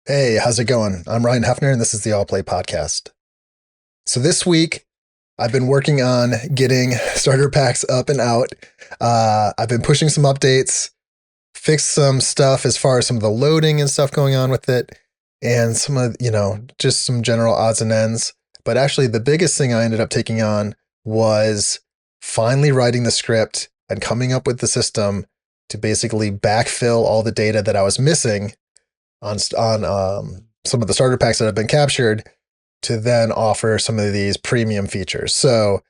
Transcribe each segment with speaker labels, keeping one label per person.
Speaker 1: Hey, how's it going? I'm Ryan Hefner, and this is the All Play Podcast. So this week, I've been working on getting starter packs up and out. I've been pushing some updates, fixed some stuff as far as some of the loading and stuff going on with it, and some of, just some general odds and ends. But actually, the biggest thing I ended up taking on was finally writing the script and coming up with the system to basically backfill all the data that I was missing on some of the starter packs that have been captured to then offer some of these premium features. So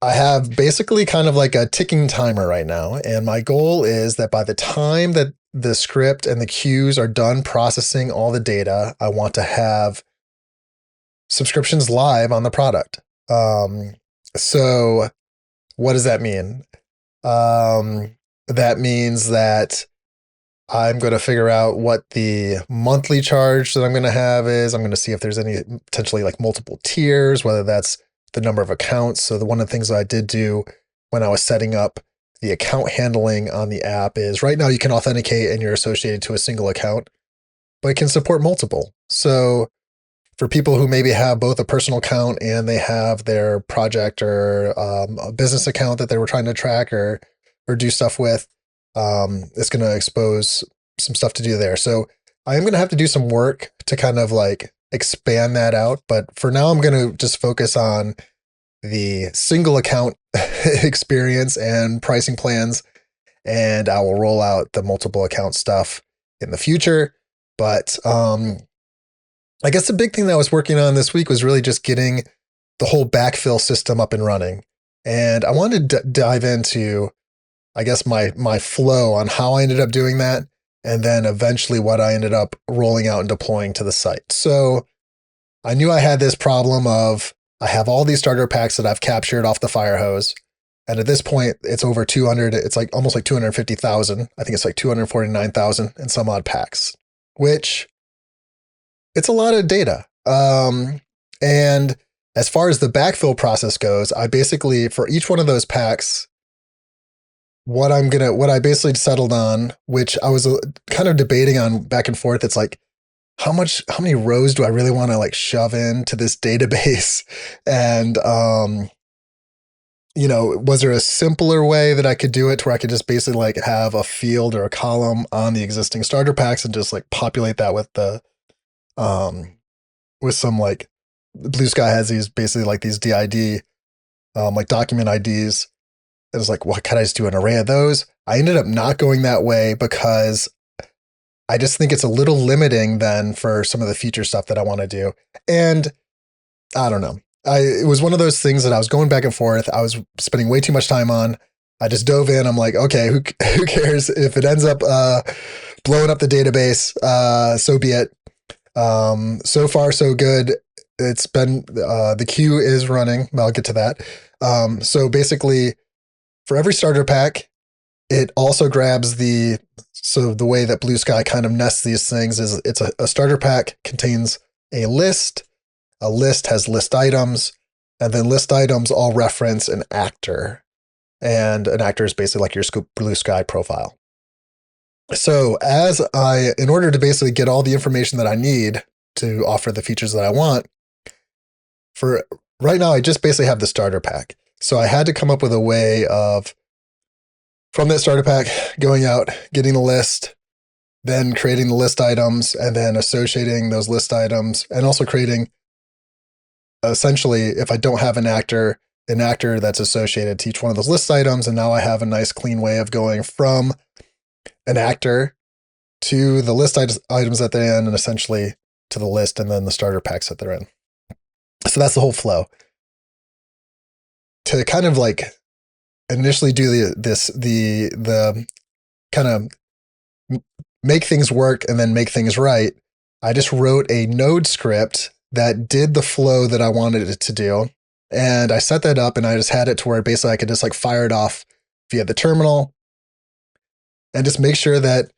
Speaker 1: I have basically kind of like a ticking timer right now. And my goal is that by the time that the script and the queues are done processing all the data, I want to have subscriptions live on the product. So what does that mean? That means that I'm going to figure out what the monthly charge that I'm going to have is. I'm going to see if there's any potentially like multiple tiers, whether that's the number of accounts. So one of the things that I did do when I was setting up the account handling on the app is right now you can authenticate and you're associated to a single account, but it can support multiple. So for people who maybe have both a personal account and they have their project or a business account that they were trying to track or do stuff with, it's going to expose some stuff to do there. So I am going to have to do some work to kind of like expand that out. But for now, I'm going to just focus on the single account experience and pricing plans. And I will roll out the multiple account stuff in the future. But I guess the big thing that I was working on this week was really just getting the whole backfill system up and running. And I wanted to dive into, I guess, my flow on how I ended up doing that, and then eventually what I ended up rolling out and deploying to the site. So I knew I had this problem of I have all these starter packs that I've captured off the fire hose. And at this point, it's over 200. It's like almost like 250,000. I think it's like 249,000 and some odd packs, which it's a lot of data. And as far as the backfill process goes, I basically, for each one of those packs, what I basically settled on, which I was kind of debating on back and forth. It's like, how many rows do I really want to like shove into this database? And, was there a simpler way that I could do it where I could just basically like have a field or a column on the existing starter packs and just like populate that with with some like Blue Sky has these basically like these DID, like document IDs. It was like, what, can I just do an array of those? I ended up not going that way because I just think it's a little limiting then for some of the feature stuff that I want to do. And I don't know. It was one of those things that I was going back and forth. I was spending way too much time on. I just dove in. I'm like, okay, who cares if it ends up blowing up the database? So be it. So far, so good. It's been the queue is running. I'll get to that. So basically, for every starter pack, it also grabs the way that Blue Sky kind of nests these things is it's a starter pack contains a list has list items, and then list items all reference an actor. And an actor is basically like your Blue Sky profile. So in order to basically get all the information that I need to offer the features that I want, for right now, I just basically have the starter pack. So I had to come up with a way of, from that starter pack, going out, getting the list, then creating the list items, and then associating those list items, and also creating, essentially, if I don't have an actor that's associated to each one of those list items, and now I have a nice clean way of going from an actor to the list items that they're in, and essentially to the list and then the starter packs that they're in. So that's the whole flow. To kind of like initially do the kind of make things work and then make things right, I just wrote a Node script that did the flow that I wanted it to do. And I set that up and I just had it to where basically I could just like fire it off via the terminal and just make sure that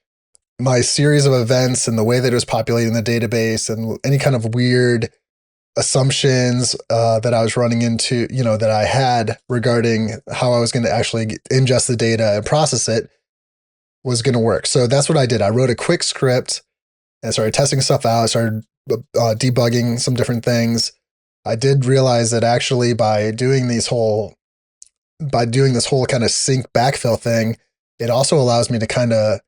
Speaker 1: my series of events and the way that it was populating the database and any kind of weird assumptions that I was running into, that I had regarding how I was going to actually ingest the data and process it was going to work. So that's what I did. I wrote a quick script and I started testing stuff out. I started debugging some different things. I did realize that actually by doing this whole kind of sync backfill thing, it also allows me to kind of,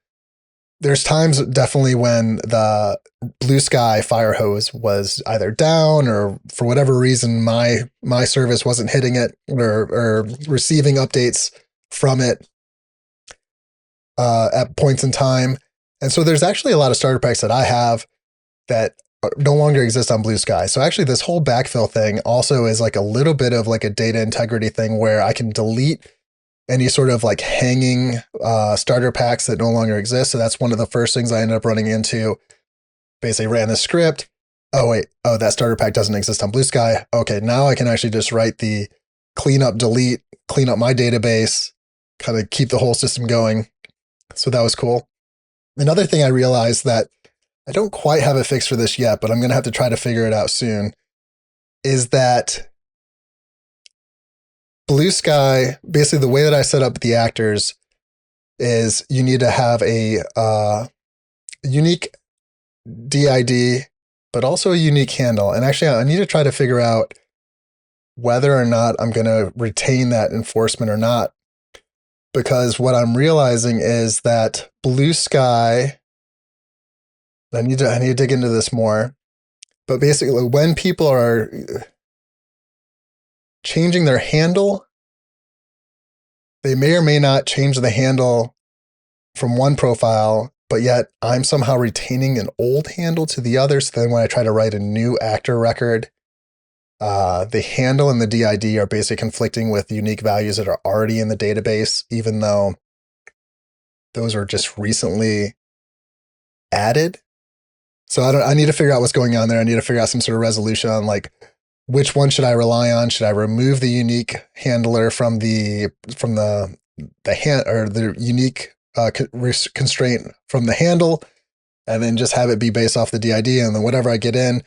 Speaker 1: there's times definitely when the Blue Sky fire hose was either down or for whatever reason my service wasn't hitting it or receiving updates from it at points in time. And so there's actually a lot of starter packs that I have that no longer exist on Blue Sky. So actually this whole backfill thing also is like a little bit of like a data integrity thing where I can delete any sort of like hanging starter packs that no longer exist. So that's one of the first things I ended up running into. Basically ran the script. Oh, wait. Oh, that starter pack doesn't exist on Blue Sky. Okay, now I can actually just write the clean up, delete, clean up my database, kind of keep the whole system going. So that was cool. Another thing I realized that I don't quite have a fix for this yet, but I'm going to have to try to figure it out soon, is that Blue Sky, basically the way that I set up the actors is you need to have a unique DID, but also a unique handle. And actually, I need to try to figure out whether or not I'm going to retain that enforcement or not. Because what I'm realizing is that Blue Sky, I need to dig into this more. But basically, when people are changing their handle, they may or may not change the handle from one profile, but yet I'm somehow retaining an old handle to the other. So then when I try to write a new actor record, the handle and the DID are basically conflicting with unique values that are already in the database, even though those are just recently added. So I need to figure out what's going on there. I need to figure out some sort of resolution on like which one should I rely on? Should I remove the unique handler from the hand or the unique constraint from the handle, and then just have it be based off the DID, and then whatever I get in,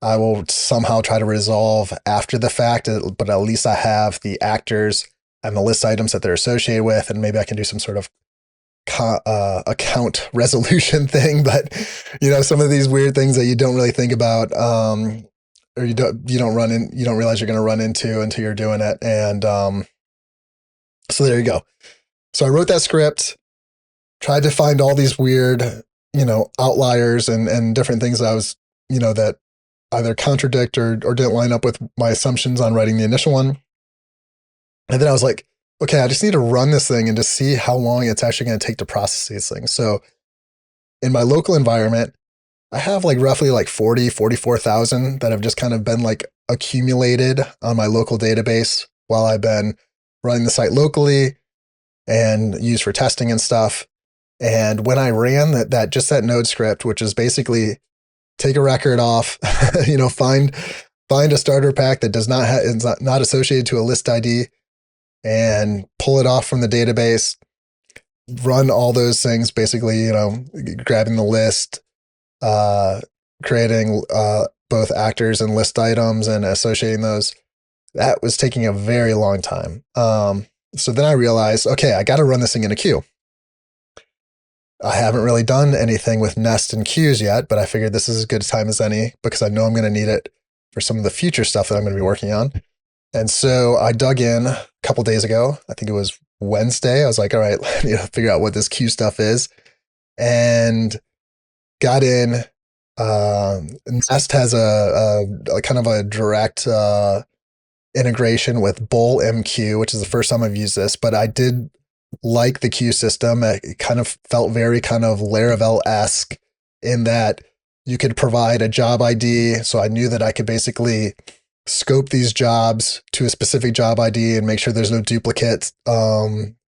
Speaker 1: I will somehow try to resolve after the fact, but at least I have the actors and the list items that they're associated with, and maybe I can do some sort of account resolution thing. But some of these weird things that you don't really think about, or you don't realize you're going to run into until you're doing it. And so there you go. So I wrote that script, tried to find all these weird, outliers and different things that I was, that either contradict or didn't line up with my assumptions on writing the initial one. And then I was like, okay, I just need to run this thing and just see how long it's actually going to take to process these things. So in my local environment, I have like roughly like 44,000 that have just kind of been like accumulated on my local database while I've been running the site locally and used for testing and stuff. And when I ran that node script, which is basically take a record off, find a starter pack that is not associated to a list ID and pull it off from the database, run all those things, basically, grabbing the list, creating both actors and list items and associating those. That was taking a very long time. So then I realized, okay, I got to run this thing in a queue. I haven't really done anything with nest and queues yet, but I figured this is as good a time as any because I know I'm going to need it for some of the future stuff that I'm going to be working on. And so I dug in a couple days ago. I think it was Wednesday. I was like, all right, let me figure out what this queue stuff is. And got in. Nest has a kind of a direct integration with Bull MQ, which is the first time I've used this, but I did like the queue system. It kind of felt very kind of Laravel-esque in that you could provide a job ID. So I knew that I could basically scope these jobs to a specific job ID and make sure there's no duplicate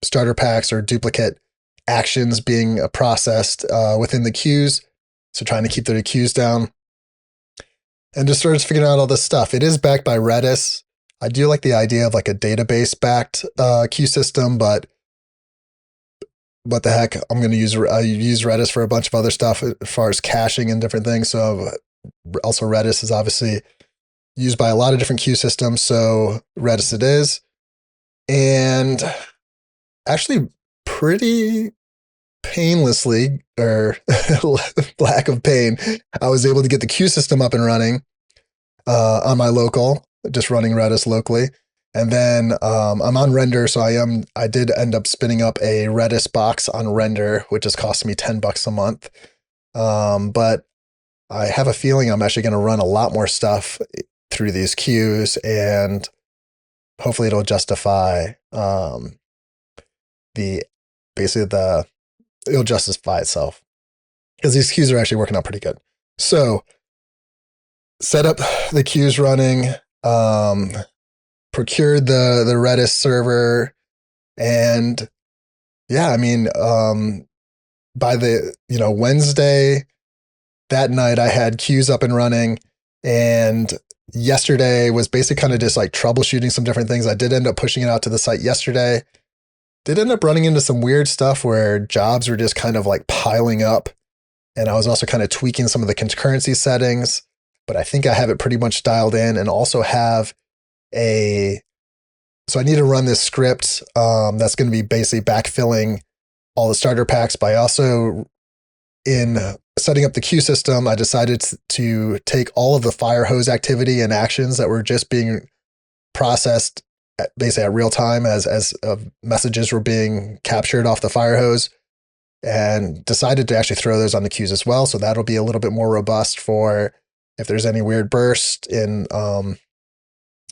Speaker 1: starter packs or duplicate actions being processed within the queues. So trying to keep the queues down and just started figuring out all this stuff. It is backed by Redis. I do like the idea of like a database backed queue system, but what the heck, I'm going to use Redis for a bunch of other stuff as far as caching and different things. So also Redis is obviously used by a lot of different queue systems. So Redis it is. And actually pretty painlessly, or lack of pain, I was able to get the queue system up and running on my local, just running Redis locally. And then I'm on Render, so I did end up spinning up a Redis box on Render, which has cost me $10 a month. But I have a feeling I'm actually going to run a lot more stuff through these queues, and hopefully it'll justify it'll justify itself, because these queues are actually working out pretty good. So set up the queues running, procured the Redis server, and yeah, I mean, by the Wednesday that night I had queues up and running, and yesterday was basically kind of just like troubleshooting some different things. I did end up pushing it out to the site yesterday. Did end up running into some weird stuff where jobs were just kind of like piling up, and I was also kind of tweaking some of the concurrency settings, but I think I have it pretty much dialed in, and also have so I need to run this script that's going to be basically backfilling all the starter packs. But I also, in setting up the queue system, I decided to take all of the fire hose activity and actions that were just being processed basically at real time as messages were being captured off the fire hose, and decided to actually throw those on the queues as well. So that'll be a little bit more robust for if there's any weird burst in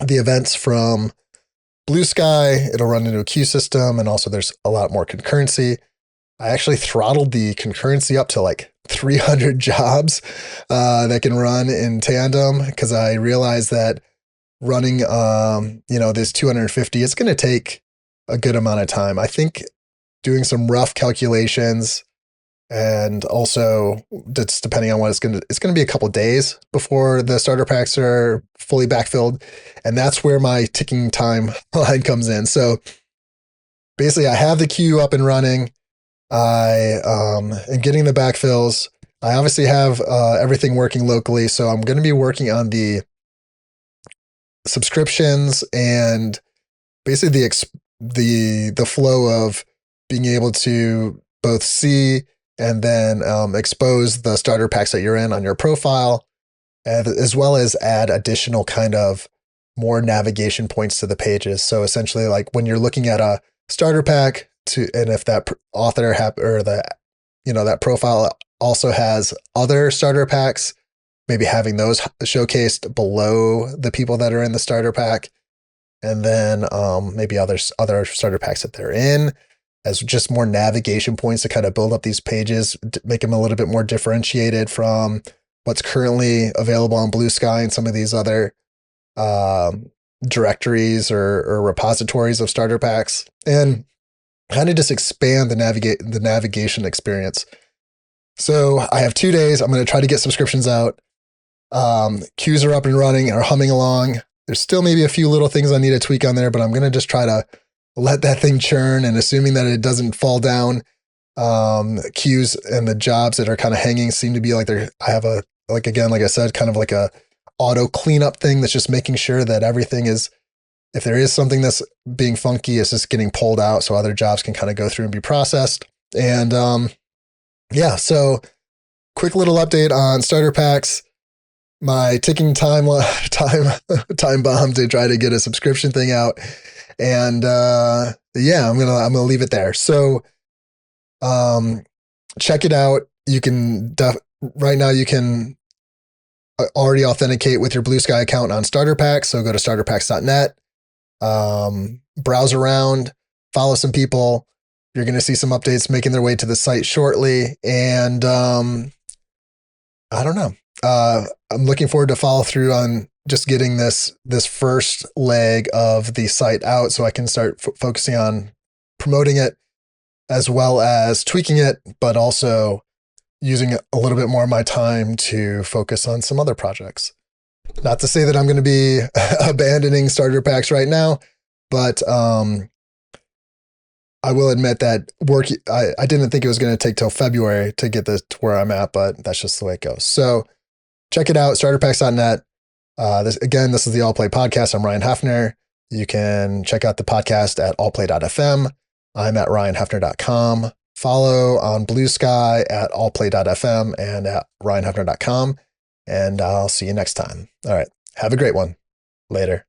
Speaker 1: the events from Blue Sky, it'll run into a queue system, and also there's a lot more concurrency. I actually throttled the concurrency up to like 300 jobs that can run in tandem, because I realized that running, this 250, it's going to take a good amount of time. I think doing some rough calculations, and also that's depending on what it's going to be a couple days before the starter packs are fully backfilled. And that's where my ticking time line comes in. So basically I have the queue up and running. I am getting the backfills. I obviously have everything working locally. So I'm going to be working on the subscriptions and basically the flow of being able to both see and then expose the starter packs that you're in on your profile, as well as add additional kind of more navigation points to the pages. So essentially, like when you're looking at a starter pack, and if that author that profile also has other starter packs, maybe having those showcased below the people that are in the starter pack, and then maybe other starter packs that they're in, as just more navigation points to kind of build up these pages, make them a little bit more differentiated from what's currently available on Blue Sky and some of these other directories or repositories of starter packs, and kind of just expand the navigation experience. So I have 2 days. I'm going to try to get subscriptions out. Queues are up and running, are humming along. There's still maybe a few little things I need to tweak on there, but I'm going to just try to let that thing churn, and assuming that it doesn't fall down, queues and the jobs that are kind of hanging seem to be like I have like I said, kind of like a auto cleanup thing that's just making sure that everything is, if there is something that's being funky, it's just getting pulled out so other jobs can kind of go through and be processed. And so quick little update on starter packs. My ticking time bomb to try to get a subscription thing out. And I'm gonna leave it there. So check it out. You can right now you can already authenticate with your Blue Sky account on starter packs. So go to starterpacks.net, browse around, follow some people. You're going to see some updates making their way to the site shortly. And I don't know. I'm looking forward to follow through on just getting this first leg of the site out, so I can start focusing on promoting it as well as tweaking it, but also using a little bit more of my time to focus on some other projects. Not to say that I'm going to be abandoning starter packs right now, but I will admit that I didn't think it was going to take till February to get this to where I'm at, but that's just the way it goes. So check it out, starterpacks.net. This is the All Play Podcast. I'm Ryan Hefner. You can check out the podcast at allplay.fm. I'm at ryanhefner.com. follow on Blue Sky at allplay.fm and at ryanhefner.com. And I'll see you next time. All right. Have a great one. Later.